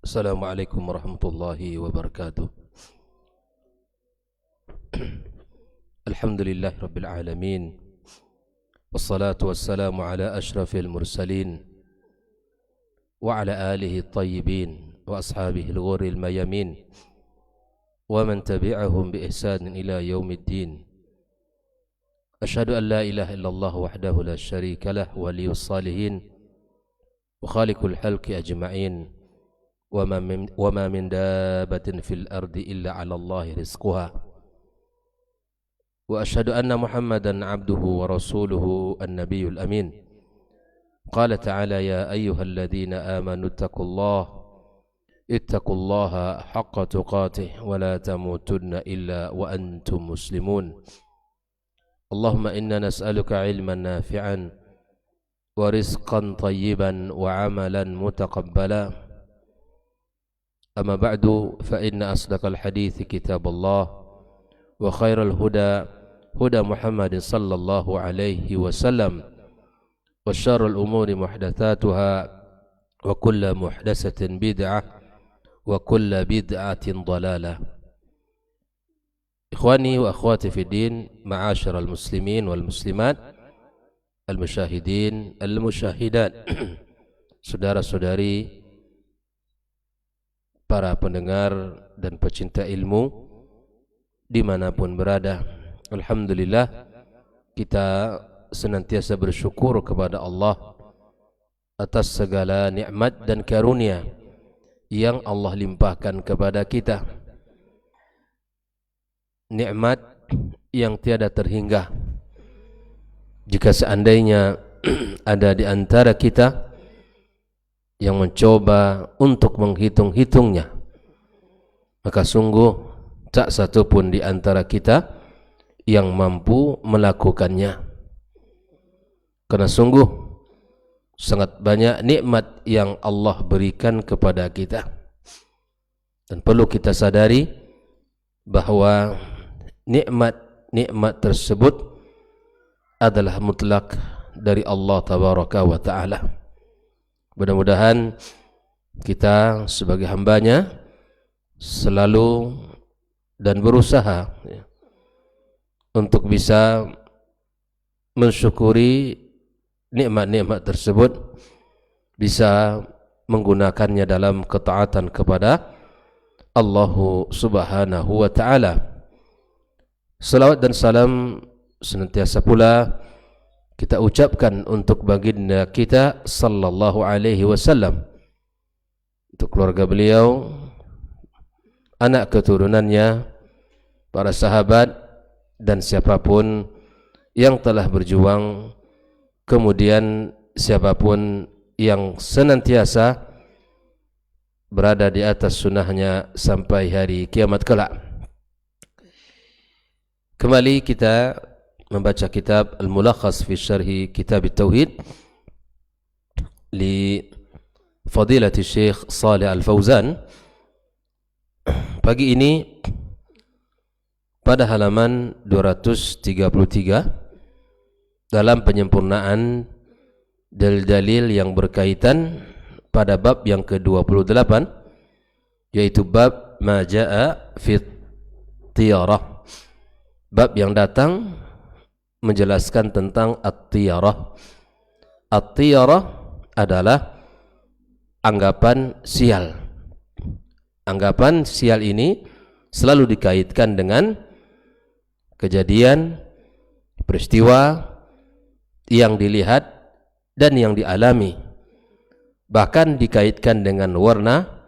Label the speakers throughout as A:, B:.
A: Assalamualaikum warahmatullahi wabarakatuh. Alhamdulillahi rabbil alamin. Wassalatu wassalamu ala ashrafil mursalin wa ala alihi at-tayyibin wa ashabihi al-ghurril mayamin wa man tabi'ahum bi ihsanin ila yaumiddin. Asyhadu an la ilaha illallah wahdahu la syarika lah waliyus salihin wa khaliqul khalqi ajma'in. وما من دابة في الأرض إلا على الله رزقها وأشهد أن محمدا عبده ورسوله النبي الأمين. قال تعالى: يا أيها الذين آمنوا اتقوا الله حق تقاته ولا تموتن إلا وأنتم مسلمون. اللهم إنا نسألك علما نافعا ورزقا طيبا وعملا متقبلا. أما بعد فإن أصدق الحديث كتاب الله وخير الهدى هدى محمد صلى الله عليه وسلم وشر الأمور محدثاتها وكل محدثة بدعة وكل بدعة ضلالة. إخواني وأخواتي في الدين، معاشر المسلمين والمسلمات، المشاهدين المشاهدات، saudara-saudari, para pendengar dan pecinta ilmu dimanapun berada, alhamdulillah kita senantiasa bersyukur kepada Allah atas segala nikmat dan karunia yang Allah limpahkan kepada kita. Nikmat yang tiada terhingga. Jika seandainya ada di antara kita yang mencoba untuk menghitung-hitungnya, maka sungguh tak satu pun di antara kita yang mampu melakukannya. Karena sungguh sangat banyak nikmat yang Allah berikan kepada kita. Dan perlu kita sadari bahwa nikmat-nikmat tersebut adalah mutlak dari Allah Tabaraka wa Ta'ala. Mudah-mudahan kita sebagai hambanya selalu dan berusaha untuk bisa mensyukuri nikmat-nikmat tersebut, bisa menggunakannya dalam ketaatan kepada Allah Subhanahu wa Ta'ala. Salawat dan salam senantiasa pula kita ucapkan untuk baginda kita sallallahu alaihi wasallam, untuk keluarga beliau, anak keturunannya, para sahabat dan siapapun yang telah berjuang, kemudian siapapun yang senantiasa berada di atas sunnahnya sampai hari kiamat kelak. Kembali kita membaca kitab Al-Mulakhas fi Syarhi Kitab At-Tauhid li Fadilati Syekh Shalih Al-Fauzan. Pagi ini pada halaman 233 dalam penyempurnaan dalil-dalil yang berkaitan pada bab yang ke-28, yaitu bab ma jaa fi tiyarah, bab yang datang menjelaskan tentang at-tiyarah. At-tiyarah adalah anggapan sial. Anggapan sial ini selalu dikaitkan dengan kejadian, peristiwa yang dilihat dan yang dialami. Bahkan dikaitkan dengan warna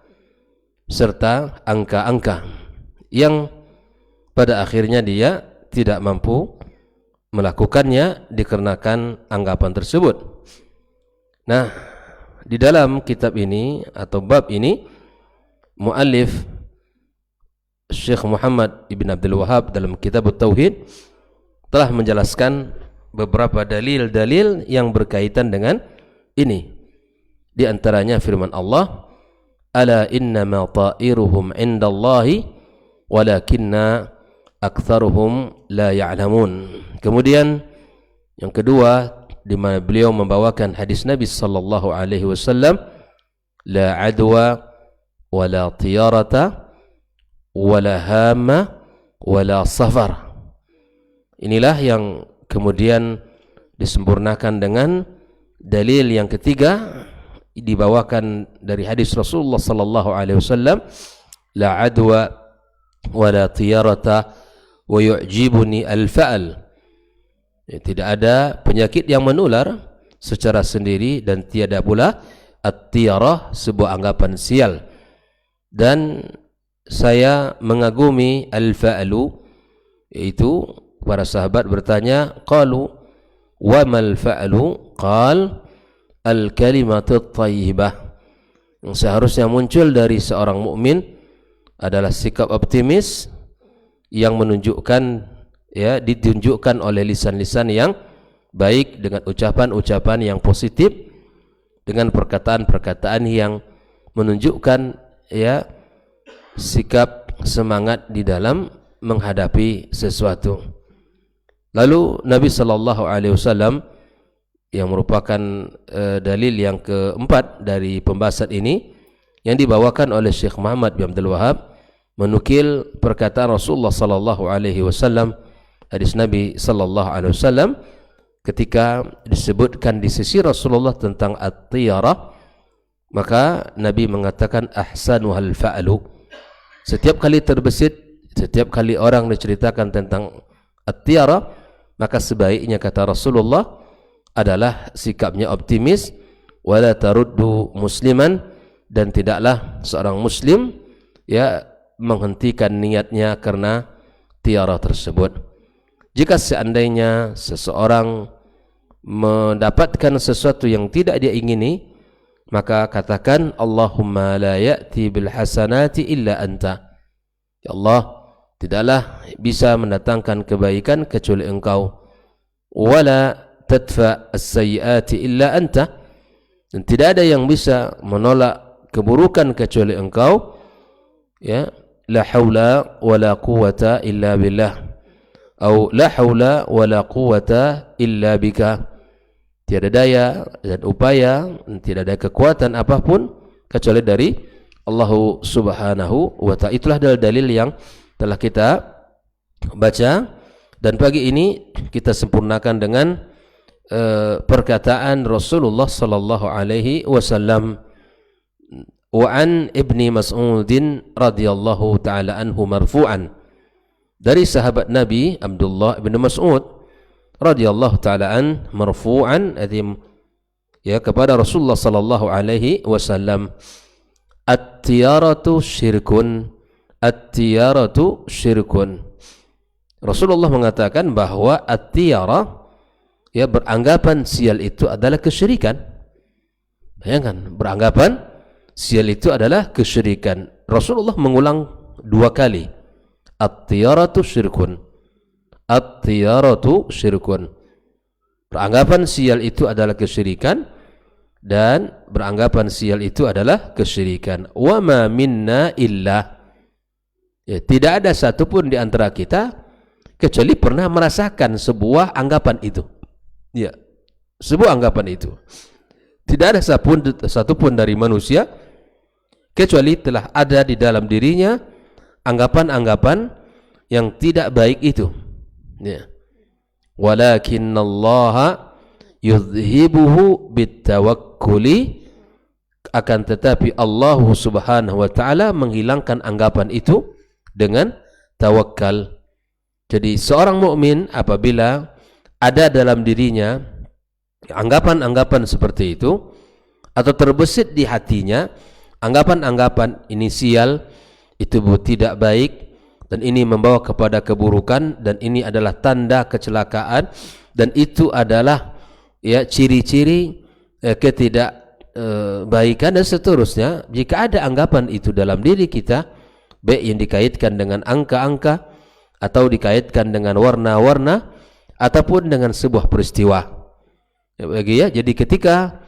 A: serta angka-angka yang pada akhirnya dia tidak mampu melakukannya dikarenakan anggapan tersebut. Nah, di dalam kitab ini atau bab ini, muallif Syekh Muhammad Ibn Abdul Wahhab dalam kitab At-Tauhid telah menjelaskan beberapa dalil-dalil yang berkaitan dengan ini. Di antaranya firman Allah, ala innama ta'iruhum indallahi walakinna aktsaruhum la ya'lamun. Kemudian yang kedua, di mana beliau membawakan hadis Nabi sallallahu alaihi wasallam, la adwa wala tiyarata wala hama wala safar. Inilah yang kemudian disempurnakan dengan dalil yang ketiga dibawakan dari hadis Rasulullah sallallahu alaihi wasallam, la adwa wala tiyarata wa yu'jibuni al-fa'al. Tidak ada penyakit yang menular secara sendiri dan tiada pula at-tiyarah, sebuah anggapan sial. Dan saya mengagumi al-fa'lu, yaitu para sahabat bertanya, qalu wa mal fa'lu? Qal al-kalimatu thayyibah. Yang seharusnya muncul dari seorang mukmin adalah sikap optimis yang menunjukkan, ya, ditunjukkan oleh lisan-lisan yang baik dengan ucapan-ucapan yang positif, dengan perkataan-perkataan yang menunjukkan, ya, sikap semangat di dalam menghadapi sesuatu. Lalu Nabi sallallahu alaihi wasallam yang merupakan dalil yang keempat dari pembahasan ini yang dibawakan oleh Syekh Muhammad bin Abdul Wahab, menukil perkataan Rasulullah sallallahu alaihi wasallam, hadis Nabi sallallahu alaihi wasallam ketika disebutkan di sisi Rasulullah tentang at-tiyarah, maka Nabi mengatakan ahsanuhal fa'lu. Setiap kali terbesit, setiap kali orang diceritakan tentang at-tiyarah, maka sebaiknya, kata Rasulullah, adalah sikapnya optimis, wala taruddu musliman, dan tidaklah seorang muslim, ya, menghentikan niatnya karena tiara tersebut. Jika seandainya seseorang mendapatkan sesuatu yang tidak dia ingini, maka katakan Allahumma la ya'ti bil hasanati illa anta. Ya Allah, tidaklah bisa mendatangkan kebaikan kecuali Engkau. Wala tadfa as-sayyi'ati illa anta, dan tidak ada yang bisa menolak keburukan kecuali Engkau. Ya, la haula wala quwwata illa billah, atau la haula wala quwwata illa bika. Tiada daya dan upaya, tidak ada kekuatan apapun kecuali dari Allah Subhanahu wa ta'ala. Itulah dalil yang telah kita baca, dan pagi ini kita sempurnakan dengan perkataan Rasulullah sallallahu alaihi wasallam. Wa an Ibni Mas'udin radhiyallahu taala anhu marfu'an, dari sahabat Nabi Abdullah bin Mas'ud radhiyallahu taala an marfu'an, ya, kepada Rasulullah sallallahu alaihi wasallam, at-tiyaratu syirkun, at-tiyaratu syirkun. Rasulullah mengatakan bahwa at-tiyarah, ya, beranggapan sial itu adalah kesyirikan. Bayangkan, beranggapan sial itu adalah kesyirikan. Rasulullah mengulang dua kali, at-tiyaratu syirkun, at-tiyaratu syirkun. Beranggapan sial itu adalah kesyirikan, dan beranggapan sial itu adalah kesyirikan. Wa ma minna illa, ya, tidak ada satupun di antara kita kecuali pernah merasakan sebuah anggapan itu. Ya, sebuah anggapan itu. Tidak ada satupun dari manusia kecuali telah ada di dalam dirinya anggapan-anggapan yang tidak baik itu. Ya. Walakinallaha yudhibuhu bitawakkuli, akan tetapi Allah Subhanahu wa ta'ala menghilangkan anggapan itu dengan tawakal. Jadi seorang mukmin apabila ada dalam dirinya anggapan-anggapan seperti itu, atau terbesit di hatinya anggapan-anggapan inisial itu tidak baik, dan ini membawa kepada keburukan, dan ini adalah tanda kecelakaan, dan itu adalah, ya, ciri-ciri ketidakbaikan dan seterusnya. Jika ada anggapan itu dalam diri kita, baik yang dikaitkan dengan angka-angka, atau dikaitkan dengan warna-warna, ataupun dengan sebuah peristiwa, ya, jadi ketika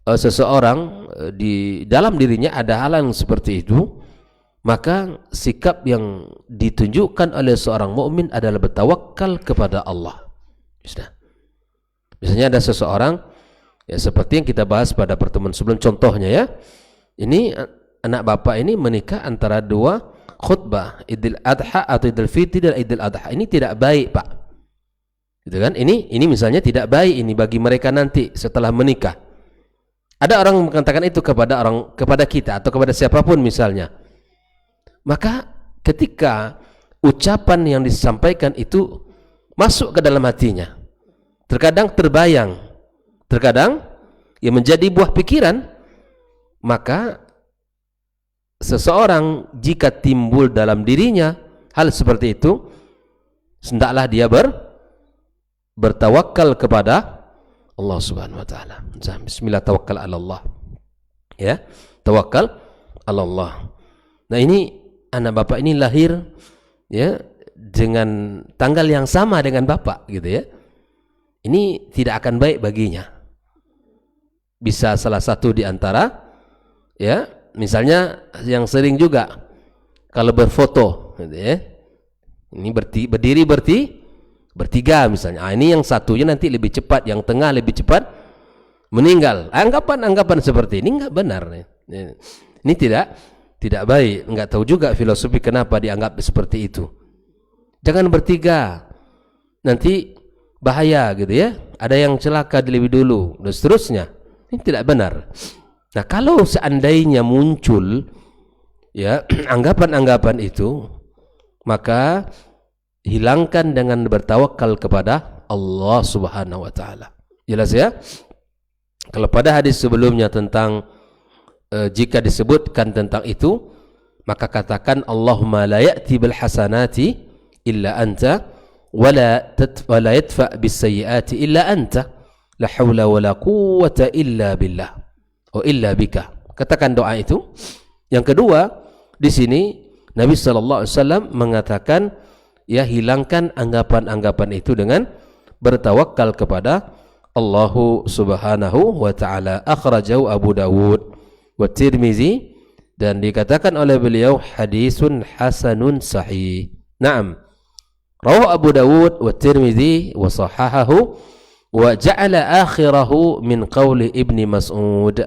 A: seseorang di dalam dirinya ada hal yang seperti itu, maka sikap yang ditunjukkan oleh seorang mukmin adalah bertawakal kepada Allah. Misalnya ada seseorang, ya, seperti yang kita bahas pada pertemuan sebelum, contohnya, ya, ini anak bapak ini menikah antara dua khutbah, Idul Adha atau Idul Fitri dan Idul Adha. Ini tidak baik, Pak. Gitu kan? Ini misalnya tidak baik ini bagi mereka nanti setelah menikah. Ada orang mengatakan itu kepada kita atau kepada siapapun misalnya. Maka ketika ucapan yang disampaikan itu masuk ke dalam hatinya, terkadang terbayang, terkadang yang menjadi buah pikiran, maka seseorang jika timbul dalam dirinya hal seperti itu, hendaklah dia bertawakal kepada Allah Subhanahu wa taala. Bismillah, tawakkal 'ala Allah. Ya, tawakal 'ala Allah. Nah, ini anak bapak ini lahir ya dengan tanggal yang sama dengan bapak gitu ya. Ini tidak akan baik baginya. Bisa salah satu di antara ya, misalnya yang sering juga kalau berfoto gitu ya. Ini berdiri bertiga misalnya. Ini yang satunya nanti lebih cepat, yang tengah lebih cepat meninggal. Anggapan seperti ini enggak benar. Ini tidak baik. Enggak tahu juga filosofi kenapa dianggap seperti itu. Jangan bertiga. Nanti bahaya gitu ya. Ada yang celaka lebih dulu dan seterusnya. Ini tidak benar. Nah, kalau seandainya muncul ya anggapan-anggapan itu, maka hilangkan dengan bertawakal kepada Allah Subhanahu wa taala. Jelas ya? Kalau pada hadis sebelumnya tentang jika disebutkan tentang itu, maka katakan Allahumma la ya'ti bil hasanati illa anta wa la yadfa bis sayyiati illa anta. La haula wa la quwwata illa billah. Oh illa bika. Katakan doa itu. Yang kedua, di sini Nabi sallallahu alaihi wasallam mengatakan ya hilangkan anggapan-anggapan itu dengan bertawakal kepada Allah Subhanahu wa taala. Akhrajahu Abu Dawud wa Tirmizi, dan dikatakan oleh beliau hadisun hasanun sahih. Naam. Rawahu Abu Dawud wa Tirmizi wa sahahahu wa ja'ala akhirahu min qawli Ibni Mas'ud.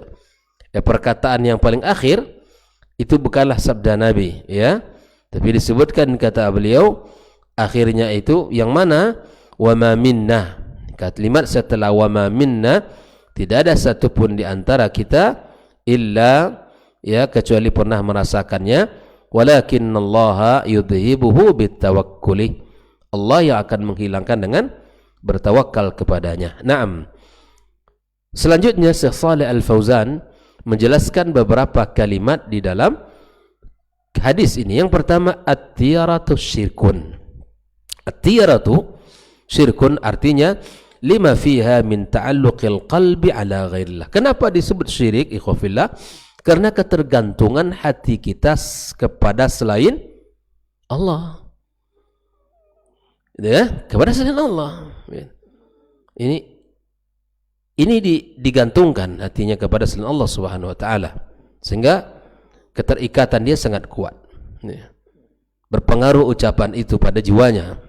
A: Ya, perkataan yang paling akhir itu bukanlah sabda Nabi ya, tapi disebutkan kata beliau akhirnya itu yang mana wa ma minna. Kalimat setelah wa ma minna, tidak ada satupun di antara kita illa ya kecuali pernah merasakannya, walakinnallaha yudhibuhu bitawakkuli. Allah yang akan menghilangkan dengan bertawakal kepadanya. Naam. Selanjutnya Syekh Shalih Al-Fauzan menjelaskan beberapa kalimat di dalam hadis ini. Yang pertama, at-tiyaratu syirkun. At-tiyaratu syirkun artinya lima fiha min ta'alluqil qalbi ala ghairillah. Kenapa disebut syirik ikhwafillah? Karena ketergantungan hati kita kepada selain Allah. Ya, kepada selain Allah. Ini digantungkan hatinya kepada selain Allah Subhanahu wa taala, sehingga keterikatan dia sangat kuat. Berpengaruh ucapan itu pada jiwanya,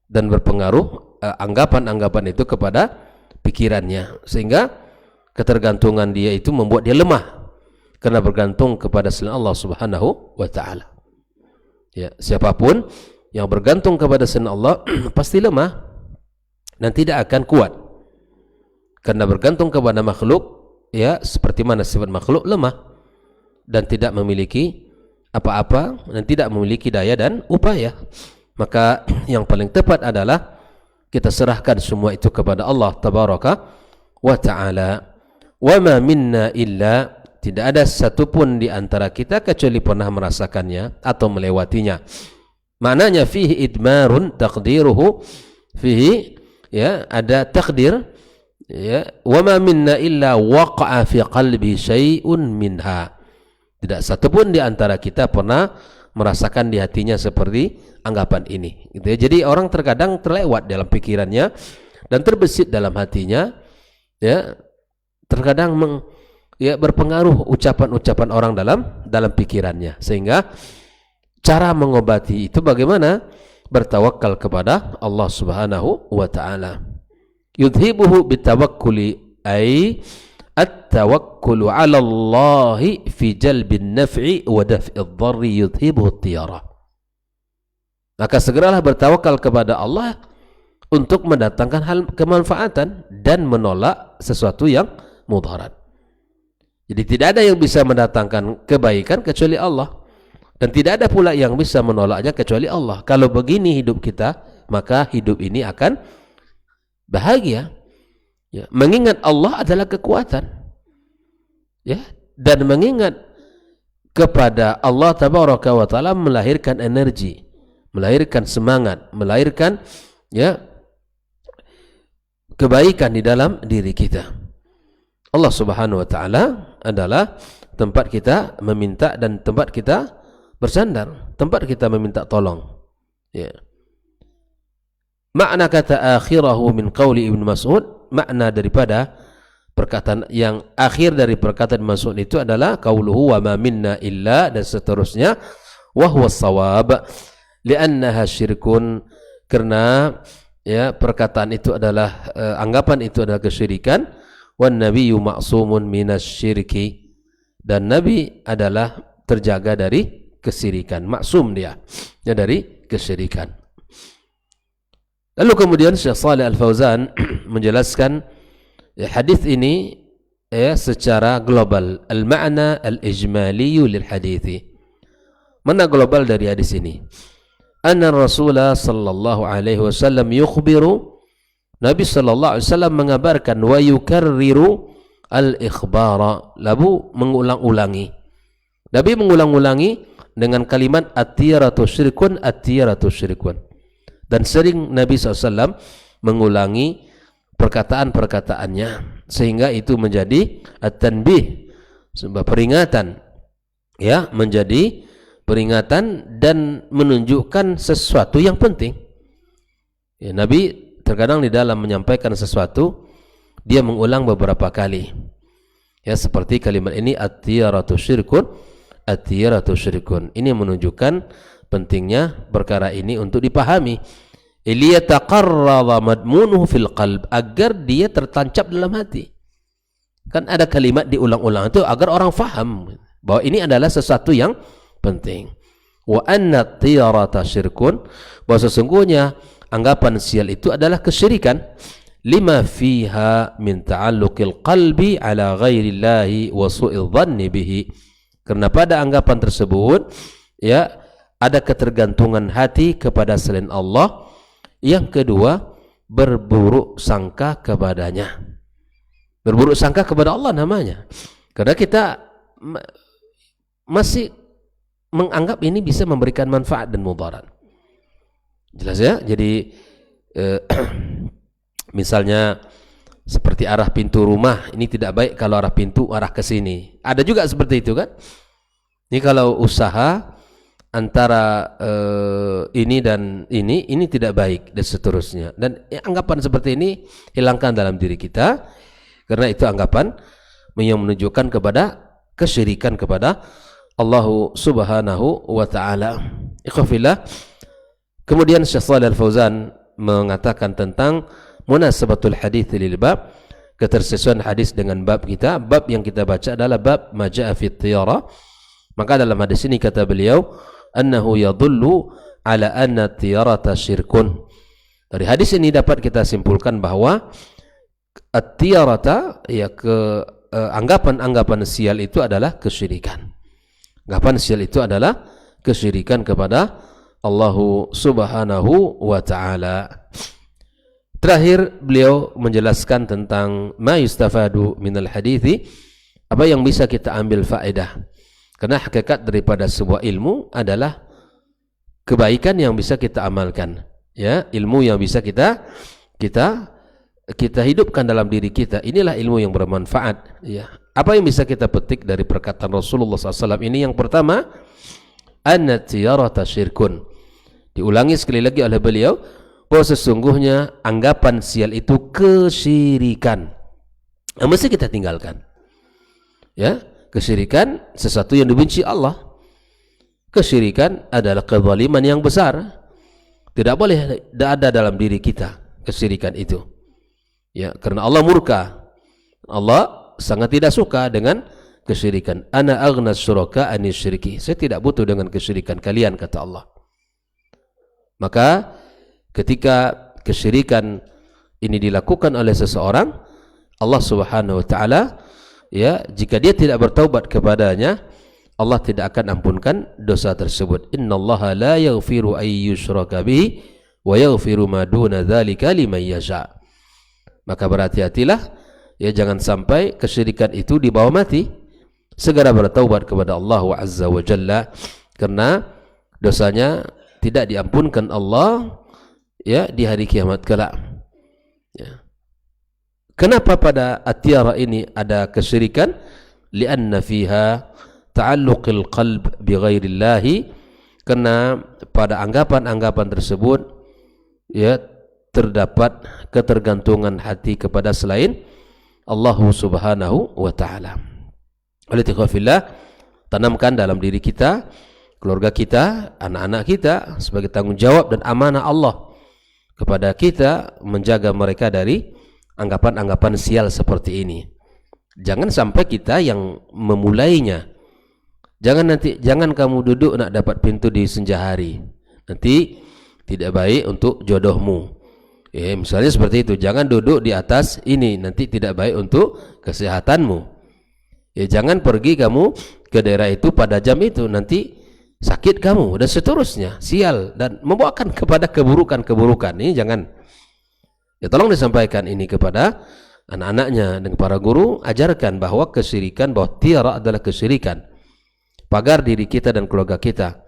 A: dan berpengaruh anggapan-anggapan itu kepada pikirannya, sehingga ketergantungan dia itu membuat dia lemah karena bergantung kepada selain Allah Subhanahu wa taala. Ya, siapapun yang bergantung kepada selain Allah pasti lemah dan tidak akan kuat, karena bergantung kepada makhluk ya seperti mana sifat makhluk, lemah dan tidak memiliki apa-apa dan tidak memiliki daya dan upaya. Maka yang paling tepat adalah kita serahkan semua itu kepada Allah tabaraka wa ta'ala. Wa ma minna illa, tidak ada satupun di antara kita kecuali pernah merasakannya atau melewatinya. Maknanya fihi idmarun taqdiruhu, fihi ya ada takdir ya, wa ma minna illa waqa'a fi qalbi syai'un minha. Tidak satupun di antara kita pernah merasakan di hatinya seperti anggapan ini gitu ya. Jadi orang terkadang terlewat dalam pikirannya dan terbesit dalam hatinya ya, terkadang berpengaruh ucapan-ucapan orang dalam pikirannya, sehingga cara mengobati itu bagaimana? Bertawakal kepada Allah Subhanahu wa ta'ala. Yudhibuhu bitawakkuli ay at-tawakkulu 'ala Allah fi jalbin naf'i wa daf'id dharri yudhibu at-tiyara. Maka segeralah bertawakal kepada Allah untuk mendatangkan hal kemanfaatan dan menolak sesuatu yang mudarat. Jadi tidak ada yang bisa mendatangkan kebaikan kecuali Allah, dan tidak ada pula yang bisa menolaknya kecuali Allah. Kalau begini hidup kita, maka hidup ini akan bahagia. Ya, mengingat Allah adalah kekuatan. Ya, dan mengingat kepada Allah Tabaraka wa Ta'ala melahirkan energi, melahirkan semangat, melahirkan kebaikan di dalam diri kita. Allah Subhanahu wa Ta'ala adalah tempat kita meminta dan tempat kita bersandar, tempat kita meminta tolong. Ya. Makna kata akhirahu min qawli Ibn Mas'ud, makna daripada perkataan yang akhir dari perkataan Mas'ud itu adalah qauluhu wa ma minna illa, dan seterusnya, wa huwa shawab li'annaha syirkun, karena perkataan itu adalah anggapan itu adalah kesyirikan. Wan nabiyyu ma'sumun minasyirki, dan nabi adalah terjaga dari kesyirikan, maksum dia dari kesyirikan. Lalu kemudian Syekh Shalih Al-Fauzan menjelaskan hadis ini secara global, al-ma'na al-ijmali lil hadithi. Mana global dari hadis ini? Anna Rasulullah sallallahu alaihi wasallam yukhbiru, Nabi sallallahu alaihi wasallam mengabarkan, wa yukarriru al-ikhbara, lalu mengulang-ulangi. Nabi mengulang-ulangi dengan kalimat at-tiyaratu syirkun, at-tiyaratu syirkun. Dan sering Nabi SAW mengulangi perkataan-perkataannya, sehingga itu menjadi at-tanbih, sebuah peringatan, menjadi peringatan dan menunjukkan sesuatu yang penting. Nabi terkadang di dalam menyampaikan sesuatu dia mengulang beberapa kali, seperti kalimat ini, at-tiyaratu syirkun, at-tiyaratu syirkun. Ini menunjukkan pentingnya perkara ini untuk dipahami, liyataqarrara madmunuhu fil qalb, agar dia tertancap dalam hati. Kan ada kalimat diulang-ulang itu agar orang faham bahwa ini adalah sesuatu yang penting. Wa anna at-tiyarata syirkun, bahwa sesungguhnya anggapan sial itu adalah kesyirikan, lima fiha min ta'alluqil qalbi ala ghairillahi wa su'il dhanni bihi, karena pada anggapan tersebut ada ketergantungan hati kepada selain Allah. Yang kedua, berburuk sangka kepadanya. Berburuk sangka kepada Allah namanya, karena kita masih menganggap ini bisa memberikan manfaat dan mudarat. Jelas ya. Jadi misalnya seperti arah pintu rumah, ini tidak baik kalau arah pintu arah ke sini. Ada juga seperti itu kan. Ini kalau usaha antara ini dan ini tidak baik dan seterusnya. Dan anggapan seperti ini hilangkan dalam diri kita, karena itu anggapan yang menunjukkan kepada kesyirikan kepada Allah Subhanahu wa Ta'ala. Ikhwafillah. Kemudian Syekh Shalih Al-Fauzan mengatakan tentang munasabatul hadits lil bab, ketersesuaian hadis dengan bab kita. Bab yang kita baca adalah bab ma jaa fi tiyara. Maka dalam hadis ini kata beliau, annahu yadullu ala anna tiyarata syirkun. Dari hadis ini dapat kita simpulkan bahwa at-tiyarata, anggapan-anggapan sial itu adalah kesyirikan. Anggapan sial itu adalah kesyirikan kepada Allah Subhanahu wa Ta'ala. Terakhir beliau menjelaskan tentang ma yustafadu minal hadithi, apa yang bisa kita ambil faedah. Karena hakikat daripada sebuah ilmu adalah kebaikan yang bisa kita amalkan, ilmu yang bisa kita hidupkan dalam diri kita. Inilah ilmu yang bermanfaat. Apa yang bisa kita petik dari perkataan Rasulullah SAW ini? Yang pertama, anna tiyarata syirkun. Diulangi sekali lagi oleh beliau bahwa sesungguhnya anggapan sial itu kesyirikan yang mesti kita tinggalkan. Kesyirikan sesuatu yang dibenci Allah. Kesyirikan adalah kezaliman yang besar. Tidak boleh ada dalam diri kita kesyirikan itu. Karena Allah murka. Allah sangat tidak suka dengan kesyirikan. Ana aghna syuraka ani syirki. Saya tidak butuh dengan kesyirikan kalian, kata Allah. Maka ketika kesyirikan ini dilakukan oleh seseorang, Allah Subhanahu wa taala, ya, jika dia tidak bertaubat kepadanya, Allah tidak akan ampunkan dosa tersebut. Innallaha la yaghfiru ay yushraka bihi wa yaghfiru ma duna dzalika liman yasha. Maka berhati-hatilah, ya, jangan sampai kesyirikan itu dibawa mati. Segera bertaubat kepada Allah Azza wa Jalla, karena dosanya tidak diampunkan Allah, ya, di hari kiamat kelak. Ya. Kenapa pada at-tiyarah ini ada kesyirikan? Lianna fiha ta'alluqil qalb bi ghairillahi, karena pada anggapan-anggapan tersebut, ya, terdapat ketergantungan hati kepada selain Allah Subhanahu wa taala. Oleh ikhwafillah, tanamkan dalam diri kita, keluarga kita, anak-anak kita sebagai tanggung jawab dan amanah Allah kepada kita menjaga mereka dari anggapan-anggapan sial seperti ini. Jangan sampai kita yang memulainya. Jangan kamu duduk nak dapat pintu di senja hari. Nanti tidak baik untuk jodohmu. Misalnya seperti itu. Jangan duduk di atas ini, nanti tidak baik untuk kesehatanmu. Jangan pergi kamu ke daerah itu pada jam itu, nanti sakit kamu dan seterusnya, sial dan membawakan kepada keburukan-keburukan. Ini jangan. Tolong disampaikan ini kepada anak-anaknya dan para guru, ajarkan bahwa kesyirikan, bahwa tiara adalah kesyirikan. Pagar diri kita dan keluarga kita,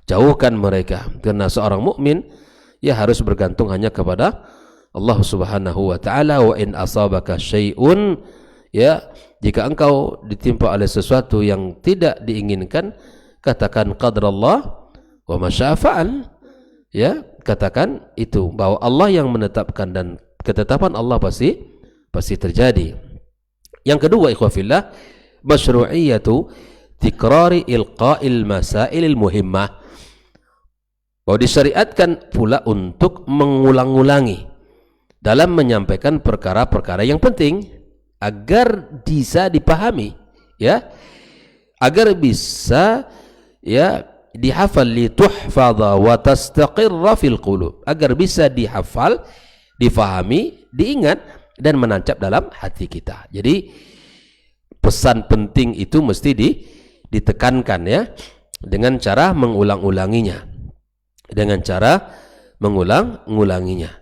A: jauhkan mereka, karena seorang mukmin, ya, harus bergantung hanya kepada Allah Subhanahu wa taala. Wa in asabaka syai'un, ya, jika engkau ditimpa oleh sesuatu yang tidak diinginkan, katakan qadarallah wa ma syaa fa'al. Ya, katakan itu bahwa Allah yang menetapkan dan ketetapan Allah pasti terjadi. Yang kedua, ikhwafillah, masyru'iyatu tikrari ilqa'il masailil muhimmah, bahwa disyariatkan pula untuk mengulang-ulangi dalam menyampaikan perkara-perkara yang penting agar bisa dipahami, ya, agar bisa, ya, dihafal, li tuhfadha wa tastaqirra fil qulub, agar bisa dihafal, difahami, diingat dan menancap dalam hati kita. Jadi pesan penting itu mesti ditekankan, ya, dengan cara mengulang-ulanginya,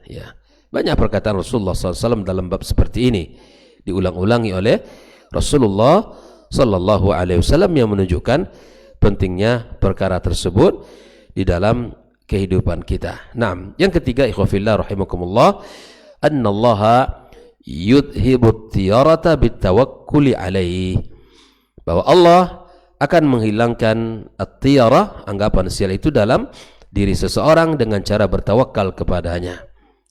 A: ya. Banyak perkataan Rasulullah SAW dalam bab seperti ini diulang-ulangi oleh Rasulullah SAW yang menunjukkan pentingnya perkara tersebut di dalam kehidupan kita. Nah, yang ketiga, ikhwafillah rahimakumullah, annallaha yudhibut tiyarata bitawakkuli alaihi, bahwa Allah akan menghilangkan at-tiyarah, anggapan sial itu, dalam diri seseorang dengan cara bertawakal kepadanya.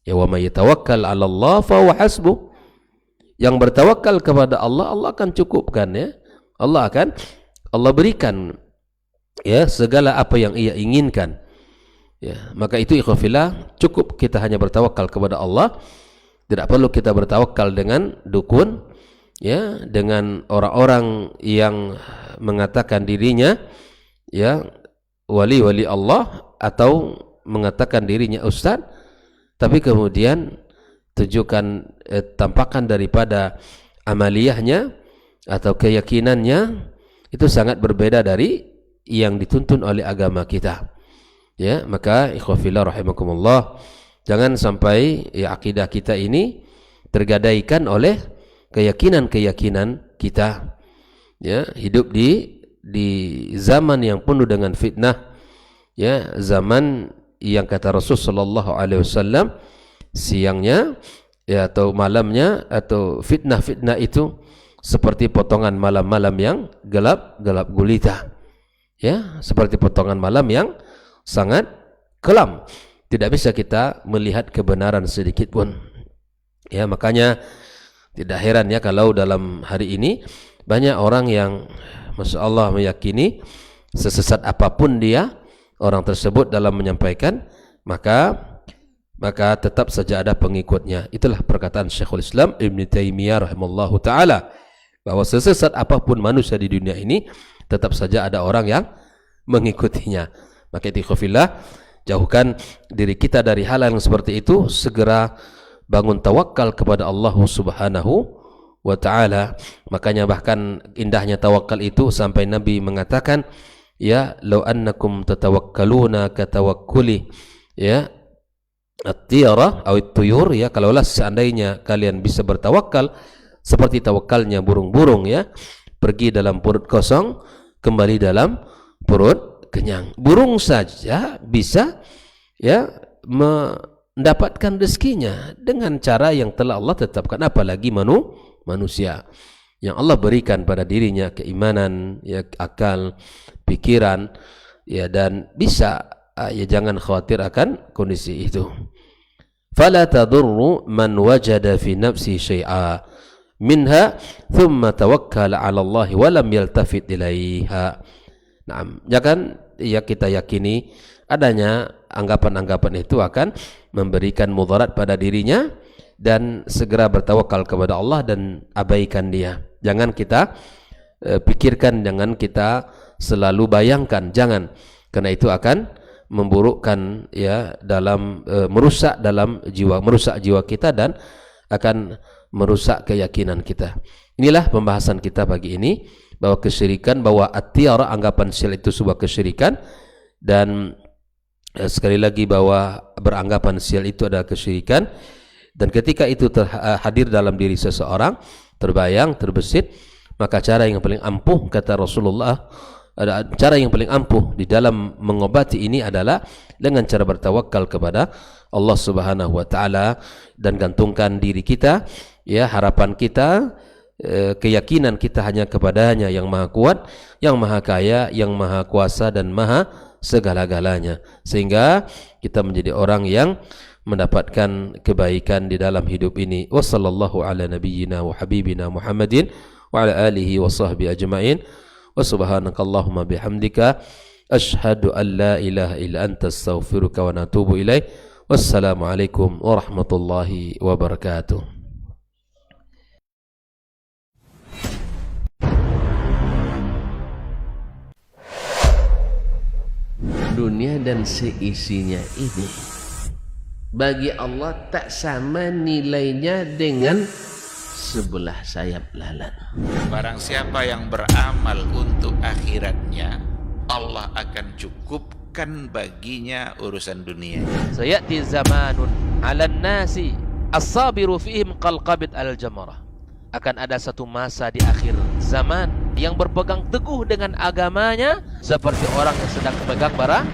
A: Ya, wa may yatawakkal 'ala Allah fa huwa hasbuh. Yang bertawakal kepada Allah, Allah akan cukupkan, ya. Allah berikan, ya, segala apa yang ia inginkan. Ya, maka itu ikhwafillah, cukup kita hanya bertawakal kepada Allah. Tidak perlu kita bertawakal dengan dukun, ya, dengan orang-orang yang mengatakan dirinya, ya, wali-wali Allah, atau mengatakan dirinya ustaz, tapi kemudian tunjukkan tampakan daripada amaliyahnya atau keyakinannya itu sangat berbeda dari yang dituntun oleh agama kita. Ya, maka ikhwafillah rahimakumullah, jangan sampai, ya, akidah kita ini tergadaikan oleh keyakinan-keyakinan kita. Ya, hidup di zaman yang penuh dengan fitnah, ya, zaman yang kata Rasul sallallahu alaihi wasallam, siangnya, ya, atau malamnya, atau fitnah-fitnah itu seperti potongan malam-malam yang gelap gulita, ya, seperti potongan malam yang sangat kelam, tidak bisa kita melihat kebenaran sedikit pun. Ya, makanya tidak heran, ya, kalau dalam hari ini banyak orang yang Masya Allah meyakini sesesat apapun dia, orang tersebut dalam menyampaikan, maka tetap saja ada pengikutnya. Itulah perkataan Syekhul Islam Ibn Taimiyah rahimallahu ta'ala, bahwa sesesat apapun manusia di dunia ini tetap saja ada orang yang mengikutinya. Maka ikhwafillah, jauhkan diri kita dari hal yang seperti itu, segera bangun tawakal kepada Allah Subhanahu wa ta'ala. Makanya bahkan indahnya tawakal itu sampai Nabi mengatakan, ya law annakum tatawakkaluna katawakkuli ya at-tiyara aw at-tuyur, ya kalaulah seandainya kalian bisa bertawakal seperti tawakalnya burung-burung, ya pergi dalam perut kosong kembali dalam perut kenyang. Burung saja bisa ya mendapatkan rezekinya dengan cara yang telah Allah tetapkan, apalagi manusia yang Allah berikan pada dirinya keimanan, ya akal, pikiran, ya dan bisa, ya jangan khawatir akan kondisi itu. Fala tadurru man wajada fi nafsi syai'a minha thumma tawakkala 'ala Allah wa lam yaltafit ilaiha. Nah, jangan ya kita yakini adanya anggapan-anggapan itu akan memberikan mudarat pada dirinya dan segera bertawakal kepada Allah dan abaikan dia. Jangan kita pikirkan, jangan kita selalu bayangkan, jangan, karena itu akan memburukkan ya dalam merusak jiwa kita dan akan merusak keyakinan kita. Inilah pembahasan kita pagi ini, bahwa kesyirikan, bahwa at-tiyara, anggapan sial itu sebuah kesyirikan, dan sekali lagi bahwa beranggapan sial itu adalah kesyirikan. Dan ketika itu hadir dalam diri seseorang, terbayang, terbesit, maka cara yang paling ampuh, kata Rasulullah, cara yang paling ampuh di dalam mengobati ini adalah dengan cara bertawakal kepada Allah Subhanahu wa ta'ala dan gantungkan diri kita, ya harapan kita, keyakinan kita hanya kepadanya yang maha kuat, yang maha kaya, yang maha kuasa dan maha segala-galanya, sehingga kita menjadi orang yang mendapatkan kebaikan di dalam hidup ini. Wa sallallahu ala nabiyyina wa habibina Muhammadin wa ala alihi wa sahbihi ajma'in. Wa subhanakallahumma bihamdika asyhadu an la ilaha illa anta astaghfiruka wa natubu ilaik. Wassalamu alaikum warahmatullahi wabarakatuh.
B: Dunia dan seisinya ini bagi Allah tak sama nilainya dengan sebelah sayap lalat.
C: Barang siapa yang beramal untuk akhiratnya, Allah akan cukupkan baginya urusan dunia.
A: Sayati zamanun 'alan nasi as-sabiru fihim qalqabit al-jamarah. Akan ada satu masa di akhir zaman yang berpegang teguh dengan agamanya seperti orang yang sedang memegang bara